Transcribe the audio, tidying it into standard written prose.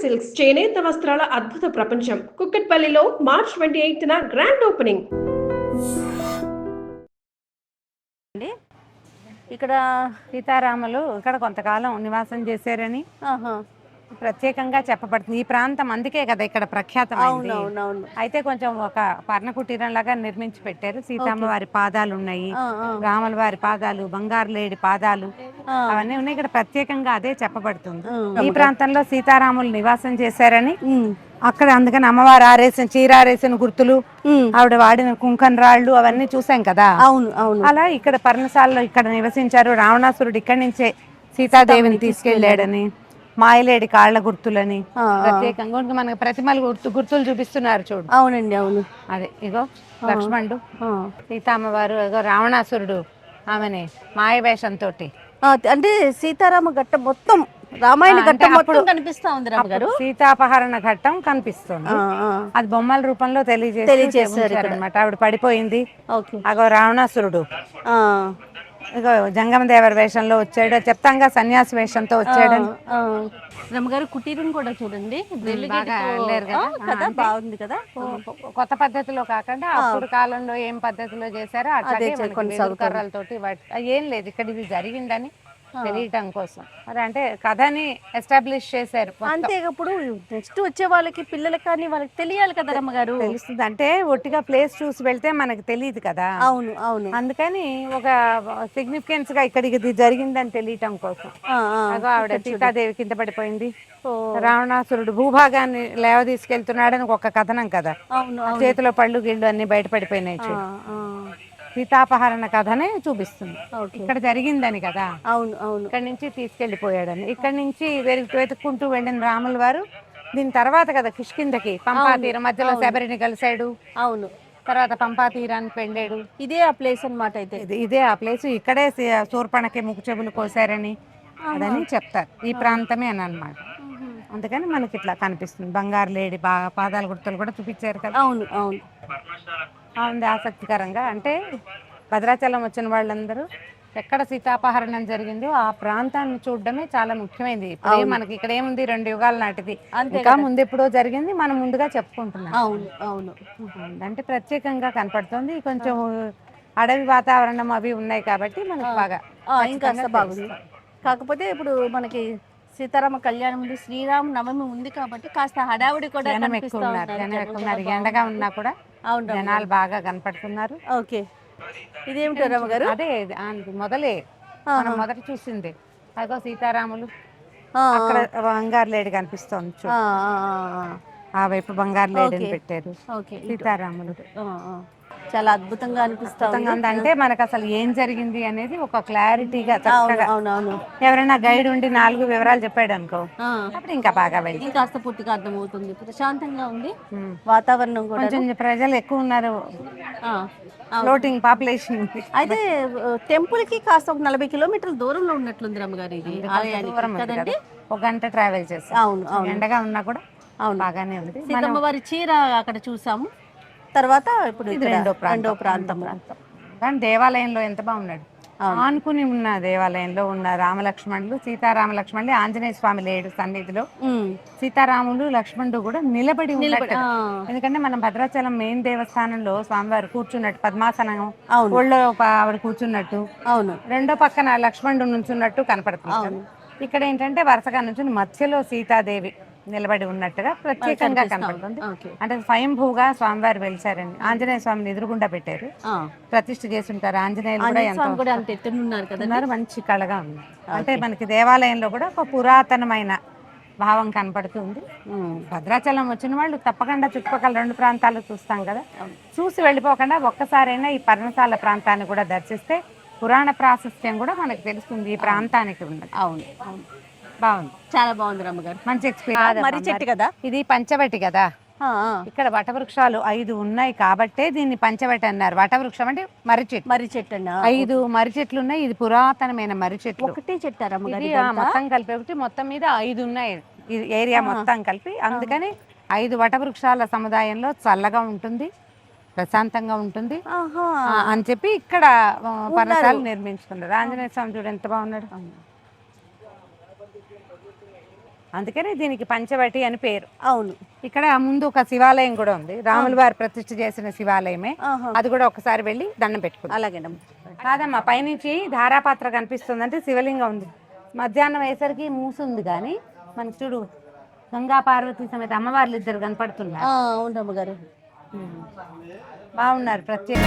Silks చేనేత వస్త్రాల అద్భుత ప్రపంచం. కుక్కట్పల్లిలో మార్చ్ 28న గ్రాండ్ ఓపెనింగ్. ఇక్కడ సీతారాములు ఇక్కడ కొంతకాలం నివాసం చేశారని ప్రత్యేకంగా చెప్పబడుతుంది. ఈ ప్రాంతం అందుకే కదా ఇక్కడ ప్రఖ్యాతం. అయితే కొంచెం ఒక పర్ణ కుటీరం లాగా నిర్మించి పెట్టారు. సీతమ్మ వారి పాదాలు ఉన్నాయి, రాముల వారి పాదాలు, బంగారులేడి పాదాలు అవన్నీ ఉన్నాయి. ఇక్కడ ప్రత్యేకంగా అదే చెప్పబడుతుంది. ఈ ప్రాంతంలో సీతారాములు నివాసం చేశారని అక్కడ అందుకని అమ్మవారు ఆరేసిన చీర ఆరేసిన గుర్తులు, ఆవిడ వాడిన కుంకన్ రాళ్ళు అవన్నీ చూసాం కదా. అలా ఇక్కడ పర్ణశాలలో ఇక్కడ నివసించారు. రావణాసురుడు ఇక్కడి నుంచే సీతాదేవిని తీసుకెళ్లాడని, మాయలేడి కాళ్ల గుర్తులని ప్రత్యేకంగా మనకి ప్రతిమలు గుర్తులు చూపిస్తున్నారు చూడు. అవునండి, అవును. అదే ఇగో లక్ష్మణుడు, సీతామ్మవారు, ఇగో రావణాసురుడు ఆమెని మాయ వేషంతో. అంటే సీతారామ ఘట్టం మొత్తం రామాయణ ఘట్టం మొత్తం కనిపిస్తా ఉంది రామగారు. సీతాపహరణ ఘట్టం కనిపిస్తుంది. అది బొమ్మల రూపంలో తెలియజేశారు అనమాట. ఆవిడ పడిపోయింది. అగో రావణాసురుడు ఇగో జంగమదేవర వేషంలో వచ్చాడు. చెప్తాంగా సన్యాసి వేషంతో వచ్చాడు. రమ్మగారు కుటీరం కూడా చూడండి, బాగుంది కదా. కొత్త పద్ధతిలో కాకుండా అప్పుడు కాలంలో ఏం పద్ధతిలో చేశారో అట్లాగే కర్రలతోటి ఏం లేదు. ఇక్కడ ఇది జరిగిందని తెలియటం కోసం మరి అంటే కథని ఎస్టాబ్లిష్ చేశారు. అంతే. ఇప్పుడు నెక్స్ట్ వచ్చే వాళ్ళకి పిల్లలకి కానీ వాళ్ళకి తెలియాలి కదా రమ్మగారు. తెలుస్తుంది అంటే ఒట్టిగా ప్లేస్ చూసి వెళ్తే మనకు తెలియదు కదా. అవును, అవును. అందుకని ఒక సిగ్నిఫికెన్స్ గా ఇక్కడికి ఇది జరిగిందని తెలియటం కోసం. ఆవిడ సీతాదేవి కింద పడిపోయింది, రావణాసురుడు భూభాగాన్ని లేవ తీసుకెళ్తున్నాడని ఒక కథనం కదా. చేతిలో పళ్ళు గిళ్ళు అన్ని బయటపడిపోయినాయి. సీతాపహరణ కథనే చూపిస్తుంది. ఇక్కడ జరిగిందని కదా. అవును, అవును. ఇక్కడ నుంచి తీసుకెళ్లిపోయాడని. ఇక్కడ నుంచి వెతుక్కుంటూ వెళ్ళిన రాముల వారు దీని తర్వాత కదా కిష్కిందకి పంపా తీరం మధ్యలో శబరిని కలిశాడు. అవును. తర్వాత పంపా తీరానికి వెళ్ళాడు. ఇదే ఆ ప్లేస్ అన్నమాట. అయితే ఇదే ఆ ప్లేస్. ఇక్కడే శూర్పణకి ముక్కు చెవులు కోసారని అదని చెప్తారు. ఈ ప్రాంతమే అని అన్నమాట. అందుకని మనకి ఇట్లా కనిపిస్తుంది. బంగారు లేడి పాదాల గుర్తులు కూడా చూపించారు కదా. అవును, అవును. ఉంది ఆసక్తికరంగా. అంటే భద్రాచలం వచ్చిన వాళ్ళందరూ ఎక్కడ సీతాపహరణం జరిగిందో ఆ ప్రాంతాన్ని చూడడమే చాలా ముఖ్యమైనది. ఇప్పుడే మనకి ఇక్కడ ఏముంది, 2 యుగాల నాటిది. ఇంకా ముందు ఎప్పుడో జరిగింది, మనం ముందుగా చెప్పుకుంటున్నాం. అవును, అవును. అంటే ప్రత్యేకంగా కనపడుతుంది. కొంచెం అడవి వాతావరణం అవి ఉన్నాయి కాబట్టి మనకు బాగా ఇంకా బాగుంది. కాకపోతే ఇప్పుడు మనకి సీతారామ కళ్యాణం ఉంది, శ్రీరామ నవమి ఉంది కాబట్టి కాస్త హడావుడి కూడా ఎక్కువ. ఎండగా ఉన్నా కూడా జనాలు బాగా కనపడుతున్నారు. ఓకే. ఇదేమిటో రమ్మగారు? అదే మొదలే మనం మొదట చూసింది. అదో సీతారాములు అక్కడ బంగారు లేడి కనిపిస్తుంది చూడు. ఆ వైపు బంగారు లేడిని పెట్టారు. సీతారాములు చాలా అద్భుతంగా అనిపిస్తుంది. అంటే మనకు అసలు ఏం జరిగింది అనేది ఒక క్లారిటీగా చక్కగా. ఎవరైనా గైడ్ ఉండి 4 వివరాలు చెప్పాడు అనుకో, అప్పుడు ఇంకా బాగా వెళ్ళి కాస్త పూర్తిగా అర్థమవుతుంది. ప్రశాంతంగా ఉంది వాతావరణం కూడా. కొంచెం ప్రజలు ఎక్కువ ఉన్నారు, ఫ్లోటింగ్ పాపులేషన్. అయితే టెంపుల్ కి కాస్త ఒక 40 కిలోమీటర్ల దూరంలో ఉన్నట్లుంది రమ్మగారు. ఇది కదండి, 1 గంట ట్రావెల్ చేస్తాం. అవును, అవును. ఎండగా ఉన్నా కూడా బాగానే ఉంది. సీతమ్మ వారి చీర అక్కడ చూసాము. తర్వాత ఇప్పుడు రెండో ప్రాంతం. కానీ దేవాలయంలో ఎంత బాగున్నాడు. ఆనుకుని ఉన్న దేవాలయంలో ఉన్న రామలక్ష్మణులు, సీతారామలక్ష్మణులు, ఆంజనేయ స్వామి లేడు సన్నిధిలో. సీతారాములు లక్ష్మణుడు కూడా నిలబడి ఉన్నట్టు. ఎందుకంటే మనం భద్రాచలం మెయిన్ దేవస్థానంలో స్వామివారు కూర్చున్నట్టు పద్మాసనం ఒళ్ళో ఆవిడ కూర్చున్నట్టు, రెండో పక్కన లక్ష్మణుడు నుంచున్నట్టు కనపడుతుంది. ఇక్కడ ఏంటంటే వరుసగా నుంచి మధ్యలో సీతాదేవి నిలబడి ఉన్నట్టుగా ప్రత్యేకంగా కనపడుతుంది. అంటే స్వయంభూగా స్వామివారు వెలిచారని ఆంజనేయ స్వామిని ఎదురుగుండా పెట్టారు, ప్రతిష్ఠ చేసి ఉంటారు. ఆంజనేయులు కూడా ఎంతో మంచి కళగా ఉంది. అంటే మనకి దేవాలయంలో కూడా ఒక పురాతనమైన భావం కనపడుతుంది. భద్రాచలం వచ్చిన వాళ్ళు తప్పకుండా చుట్టుపక్కల 2 ప్రాంతాలు చూస్తాం కదా, చూసి వెళ్ళిపోకుండా ఒక్కసారైనా ఈ పర్ణశాల ప్రాంతాన్ని కూడా దర్శిస్తే పురాణ ప్రాశస్త్యం కూడా మనకు తెలుస్తుంది ఈ ప్రాంతానికి ఉన్నది. అవును, అవును. బాగుంది, చాలా బాగుంది రమ్మగారు. మంచి ఎక్స్పీరియన్స్. మర్రి చెట్టు కదా ఇది, పంచవటి కదా. ఇక్కడ వటవృక్షాలు 5 ఉన్నాయి కాబట్టే దీన్ని పంచవటి అన్నారు. వటవృక్షం అంటే మర్రి చెట్టు అన్న 5 మర్రి చెట్లు ఉన్నాయి. ఇది పురాతనమైన మర్రి చెట్లు. ఒకటే చెట్టారా మొత్తం కలిపి ఒకటి, మొత్తం మీద 5 ఉన్నాయి ఈ ఏరియా మొత్తం కలిపి. అందుకని 5 వటవృక్షాల సముదాయంలో చల్లగా ఉంటుంది, ప్రశాంతంగా ఉంటుంది అని చెప్పి ఇక్కడ పర్ణశాల నిర్మించుకున్నారు. ఆంజనేయ స్వామి చూడు ఎంత బాగున్నాడు. అందుకనే దీనికి పంచవటి అని పేరు. అవును. ఇక్కడ ముందు ఒక శివాలయం కూడా ఉంది, రాముల వారు ప్రతిష్ఠ చేసిన శివాలయమే. అది కూడా ఒకసారి వెళ్ళి దండం పెట్టుకుంటాం. అలాగేనమ్మా. కాదమ్మా, పైనుంచి ధారాపాత్ర కనిపిస్తుంది అంటే శివలింగం ఉంది. మధ్యాహ్నం అయ్యేసరికి మూసుంది, కానీ మనకి చూడు గంగా పార్వతి సమేత అమ్మవార్లు ఇద్దరు కనపడుతున్నారు. అవునమ్మ గారు. బాగున్నారు ప్రత్యేక.